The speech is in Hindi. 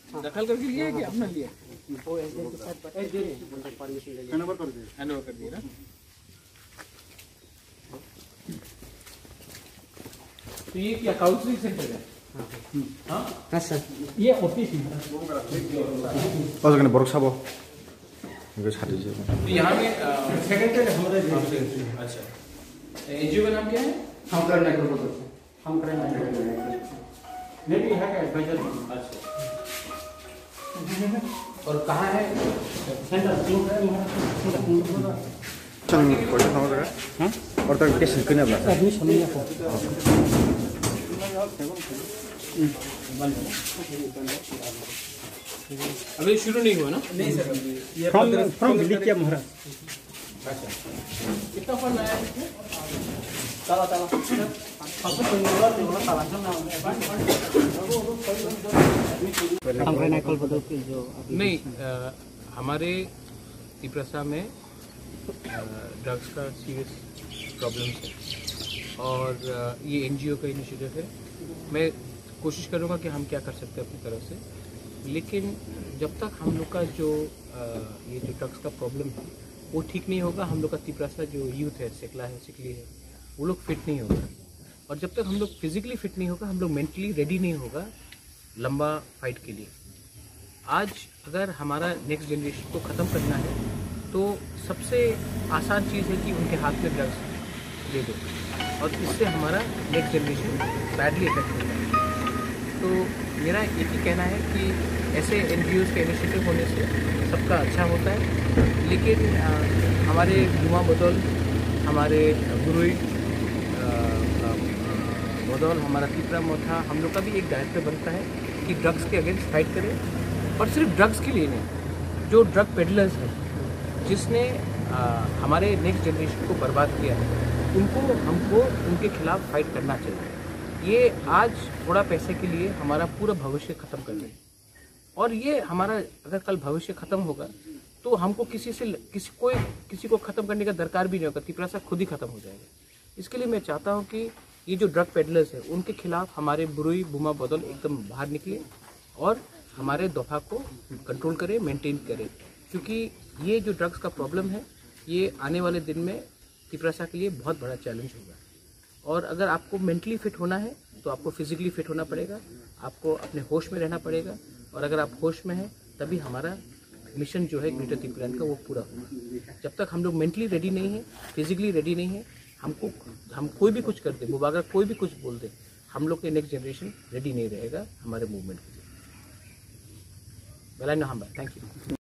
दखल करके लिया कि अपना लिया? हैंड ओवर कर दिया ना। तो ये क्या काउंसलिंग सेंटर है? हाँ सर, ये ऑफिस है। बरक साबो इनको छाड़ दीजिए। तो यहाँ में सेक्रेटरी हमारे अच्छा, एनजीओ का नाम क्या है? हम करना नहीं भी है क्या एडवाइजर? अच्छा, और कहाँ है सेंटर? चल कोई ना होगा हाँ और तक टेस्ट करने वाला एडमिशन नहीं है। अभी शुरू नहीं हुआ ना? नहीं सर, फ्रॉम दिल्ली क्या महाराज। अच्छा, कितना फंड आया है? नहीं, हमारे तिप्रसा में ड्रग्स का सीरियस प्रॉब्लम है और ये एनजीओ का इनिशिएटिव है। मैं कोशिश करूँगा कि हम क्या कर सकते हैं अपनी तरफ से, लेकिन जब तक हम लोग का जो ये जो ड्रग्स का प्रॉब्लम है वो ठीक नहीं होगा, हम लोग का तिप्रसा जो यूथ है, सिकला है, सिकली है, वो लोग फिट नहीं होगा। और जब तक हम लोग फिजिकली फिट नहीं होगा, हम लोग मेंटली रेडी नहीं होगा लंबा फाइट के लिए। आज अगर हमारा नेक्स्ट जनरेशन को ख़त्म करना है तो सबसे आसान चीज़ है कि उनके हाथ में ड्रग्स दे दो, और इससे हमारा नेक्स्ट जनरेशन बैडली इफेक्ट होता है। तो मेरा एक ही कहना है कि ऐसे एनजीओज़ के इनिशिएटिव होने से सबका अच्छा होता है, लेकिन हमारे युवा बदौल, हमारे गुरुई बदौल, हमारा तीसरा मोथा, हम लोग का भी एक दायित्व बनता है कि ड्रग्स के अगेंस्ट फाइट करें। और सिर्फ ड्रग्स के लिए नहीं, जो ड्रग पेडलर्स हैं जिसने हमारे नेक्स्ट जनरेशन को बर्बाद किया है, हमको उनके खिलाफ फाइट करना चाहिए। ये आज थोड़ा पैसे के लिए हमारा पूरा भविष्य ख़त्म कर रहे हैं, और ये हमारा अगर कल भविष्य ख़त्म होगा तो हमको किसी को ख़त्म करने का दरकार भी नहीं होगा, तिप्रसा खुद ही ख़त्म हो जाएगा। इसके लिए मैं चाहता हूँ कि ये जो ड्रग पेडलर्स है उनके खिलाफ हमारे बुरुई बुमा बदल एकदम बाहर निकले और हमारे दफा को कंट्रोल करें, मेंटेन करें, क्योंकि ये जो ड्रग्स का प्रॉब्लम है ये आने वाले दिन में तिप्रसा के लिए बहुत बड़ा चैलेंज होगा। और अगर आपको मेंटली फिट होना है तो आपको फिजिकली फिट होना पड़ेगा, आपको अपने होश में रहना पड़ेगा, और अगर आप होश में हैं तभी हमारा मिशन जो है ग्रेटर त्रिपुरा का वो पूरा होगा। जब तक हम लोग मेंटली रेडी नहीं है, फिजिकली रेडी नहीं है, हम कोई भी कुछ कर दे, मुबारक कोई भी कुछ बोल दे, हम लोग के नेक्स्ट जनरेशन रेडी नहीं रहेगा हमारे मूवमेंट के लिए। Thank you.